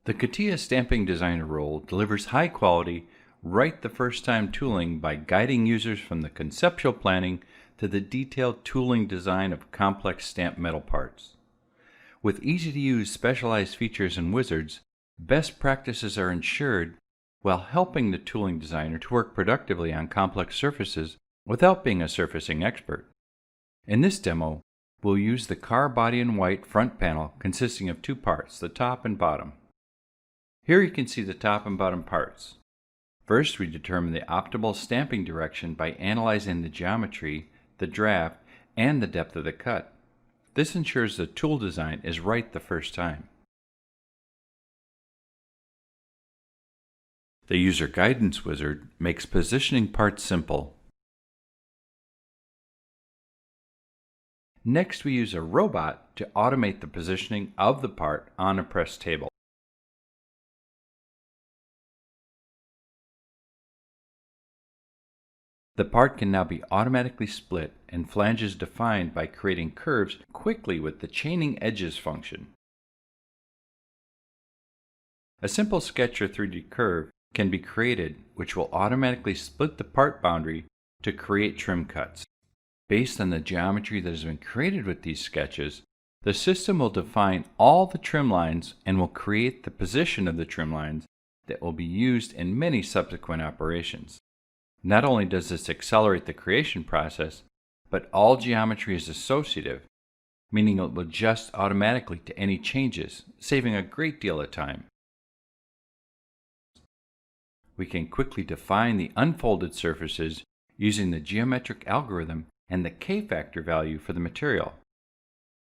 The CATIA Stamping Designer role delivers high-quality, right-the-first-time tooling by guiding users from the conceptual planning to the detailed tooling design of complex stamped metal parts. With easy-to-use specialized features and wizards, best practices are ensured while helping the tooling designer to work productively on complex surfaces without being a surfacing expert. In this demo, we'll use the car body in white front panel consisting of two parts, the top and bottom. Here you can see the top and bottom parts. First, we determine the optimal stamping direction by analyzing the geometry, the draft, and the depth of the cut. This ensures the tool design is right the first time. The User Guidance Wizard makes positioning parts simple. Next, we use a robot to automate the positioning of the part on a press table. The part can now be automatically split and flanges defined by creating curves quickly with the chaining edges function. A simple sketch or 3D curve can be created which will automatically split the part boundary to create trim cuts. Based on the geometry that has been created with these sketches, the system will define all the trim lines and will create the position of the trim lines that will be used in many subsequent operations. Not only does this accelerate the creation process, but all geometry is associative, meaning it will adjust automatically to any changes, saving a great deal of time. We can quickly define the unfolded surfaces using the geometric algorithm and the K-factor value for the material.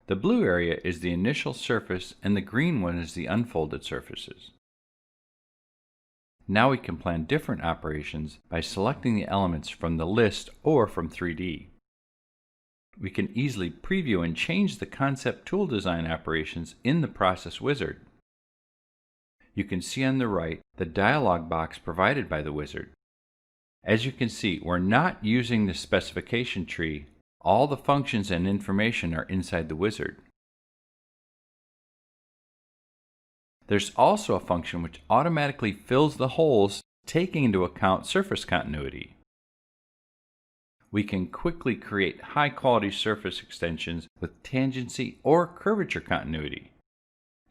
The blue area is the initial surface and the green one is the unfolded surfaces. Now we can plan different operations by selecting the elements from the list or from 3D. We can easily preview and change the concept tool design operations in the Process Wizard. You can see on the right the dialog box provided by the wizard. As you can see, we're not using the specification tree. All the functions and information are inside the wizard. There's also a function which automatically fills the holes, taking into account surface continuity. We can quickly create high-quality surface extensions with tangency or curvature continuity.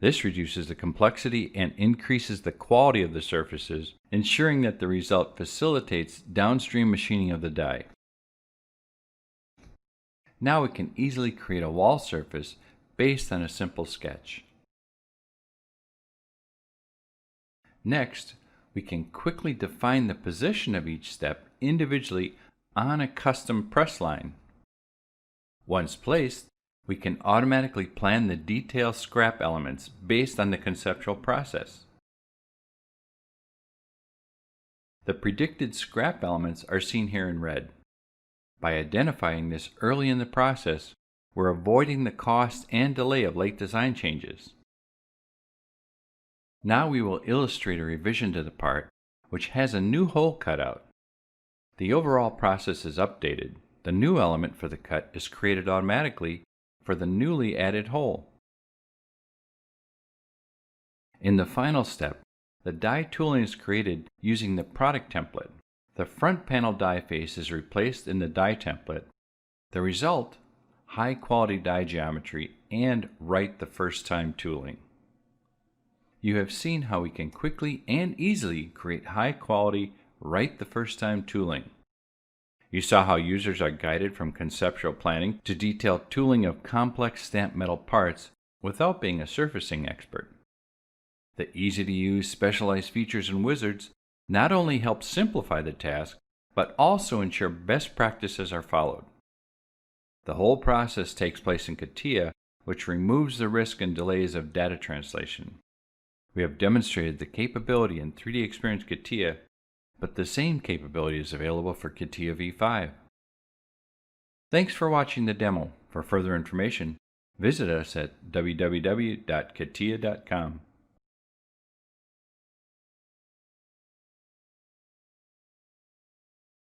This reduces the complexity and increases the quality of the surfaces, ensuring that the result facilitates downstream machining of the die. Now we can easily create a wall surface based on a simple sketch. Next, we can quickly define the position of each step individually on a custom press line. Once placed, we can automatically plan the detail scrap elements based on the conceptual process. The predicted scrap elements are seen here in red. By identifying this early in the process, we're avoiding the cost and delay of late design changes. Now we will illustrate a revision to the part which has a new hole cut out. The overall process is updated. The new element for the cut is created automatically for the newly added hole. In the final step, the die tooling is created using the product template. The front panel die face is replaced in the die template. The result, high quality die geometry and right the first time tooling. You have seen how we can quickly and easily create high quality, right the first time tooling. You saw how users are guided from conceptual planning to detailed tooling of complex stamped metal parts without being a surfacing expert. The easy-to-use specialized features and wizards not only help simplify the task, but also ensure best practices are followed. The whole process takes place in CATIA, which removes the risk and delays of data translation. We have demonstrated the capability in 3D Experience CATIA, but the same capability is available for CATIA V5. Thanks for watching the demo. For further information, visit us at www.catia.com.